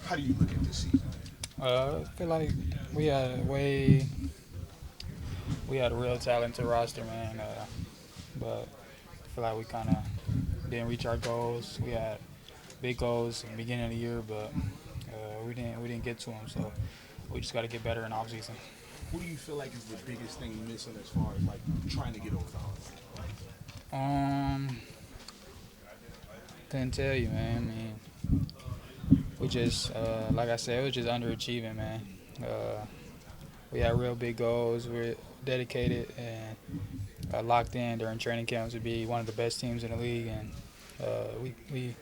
How do you look at this season? I feel like we had a real talented roster, man. But I feel like we kind of didn't reach our goals. We had big goals in the beginning of the year, but we didn't get to them. So we just got to get better in off season. What do you feel like is the biggest thing missing as far as like trying to get over the hump? Um, couldn't tell you, man. I mean, we just like I said, it was just underachieving, man. Uh, we had real big goals. We're dedicated and locked in during training camps to be one of the best teams in the league, and we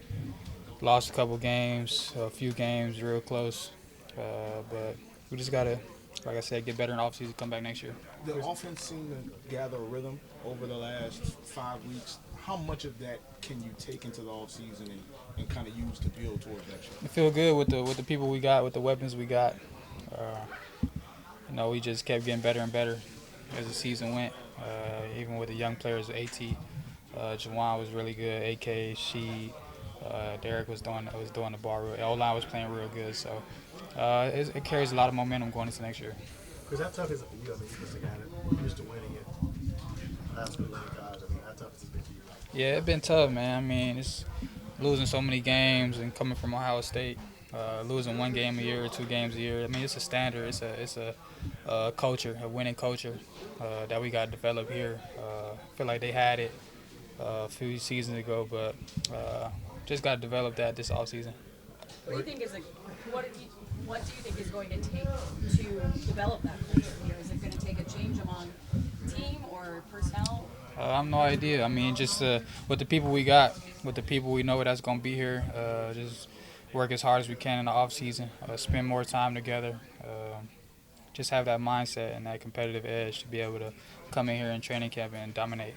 lost a couple games, a few games real close, but we just gotta, like I said, get better in offseason, come back next year. The offense seemed to gather a rhythm over the last 5 weeks. How much of that can you take into the offseason and kind of use to build towards next year? I feel good with the people we got, with the weapons we got. Uh, we just kept getting better and better as the season went. Even with the young players, At, Jawan was really good. AK, She, Derek was doing the ball real. O-line was playing real good. So it carries a lot of momentum going into next year. Because how tough is it for you? I mean, you're just a guy that used to winning it. Last week in college, I mean, how tough has it been for you? Yeah, it's been tough, man. I mean, it's losing so many games and coming from Ohio State, losing one game a year or 2 games a year. I mean, it's a standard. It's a culture, a winning culture that we got to develop here. I feel like they had it a few seasons ago, but just got to develop that this offseason. What do you think is what do you think is going to take to develop that culture here? Is it going to take a change among team or personnel? I have no idea. I mean, just with the people we got, with the people we know that's going to be here, just work as hard as we can in the off season, spend more time together, just have that mindset and that competitive edge to be able to come in here in training camp and dominate.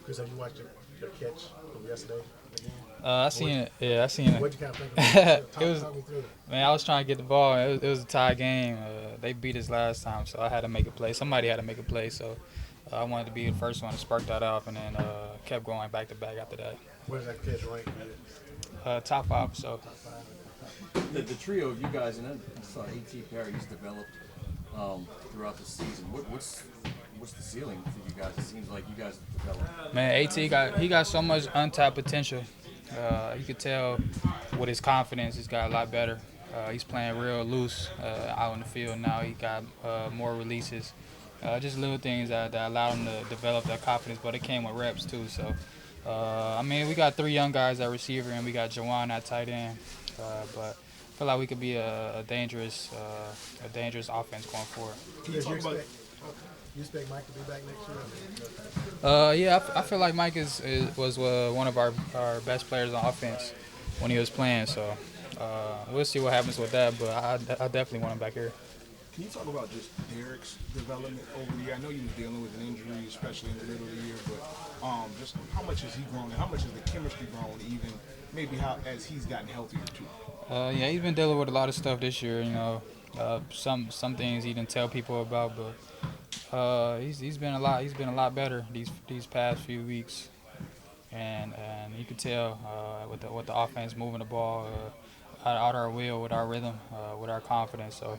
Chris, have you watched your catch from yesterday? I seen it. Yeah, I seen it. What did you kind of think of it? Talk me through it. Man, I was trying to get the ball. It was a tie game. They beat us last time, so I had to make a play. Somebody had to make a play, so I wanted to be the first one to spark that off, and then kept going back to back after that. Where's that catch rank? Top five, so. The trio of you guys and then A.T. Perry's developed throughout the season. What's the ceiling for you guys? It seems like you guys have developed. Man, At got so much untapped potential. You could tell with his confidence, he's got a lot better. He's playing real loose out in the field now. He got more releases. Just little things that allowed him to develop that confidence, but it came with reps too. So, I mean, we got 3 young guys at receiver, and we got Jawan at tight end. But I feel like we could be a dangerous offense going forward. Can you talk about You expect Mike to be back next year? Yeah, I feel like Mike was one of our best players on offense when he was playing. So we'll see what happens with that. But I definitely want him back here. Can you talk about just Derek's development over the year? I know he was dealing with an injury, especially in the middle of the year, but just how much has he grown and how much has the chemistry grown, even maybe how as he's gotten healthier too? Yeah, he's been dealing with a lot of stuff this year. Some things he didn't tell people about, but he's been a lot better these past few weeks, and you could tell with the offense moving the ball out our wheel, with our rhythm, with our confidence. So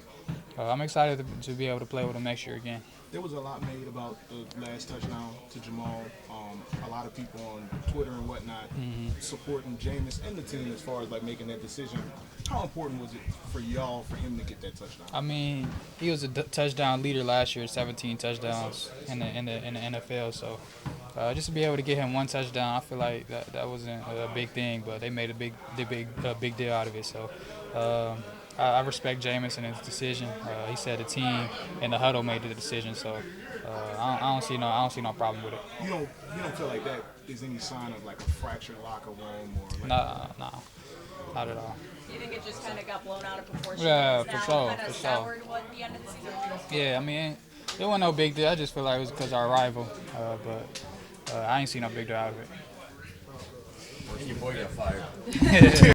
I'm excited to be able to play with him next year again. There was a lot made about the last touchdown to Jamal. A lot of people on Twitter and whatnot supporting Jameis and the team as far as like making that decision. How important was it for y'all for him to get that touchdown? I mean, he was a touchdown leader last year, 17 touchdowns in the NFL. So just to be able to get him one touchdown, I feel like that wasn't a big thing, but they made a big deal out of it. So I respect Jameis and his decision. He said the team and the huddle made the decision. So I don't see no problem with it. You don't feel like that is any sign of like a fractured locker room or like Nah, not at all. Do you think it just kind of got blown out of proportion? Yeah, It's for now sure, kind for of sure. soured what the end of the season was? Yeah, I mean, it wasn't no big deal. I just feel like it was because our rival, but I ain't seen no big deal out of it. And your boy got fired.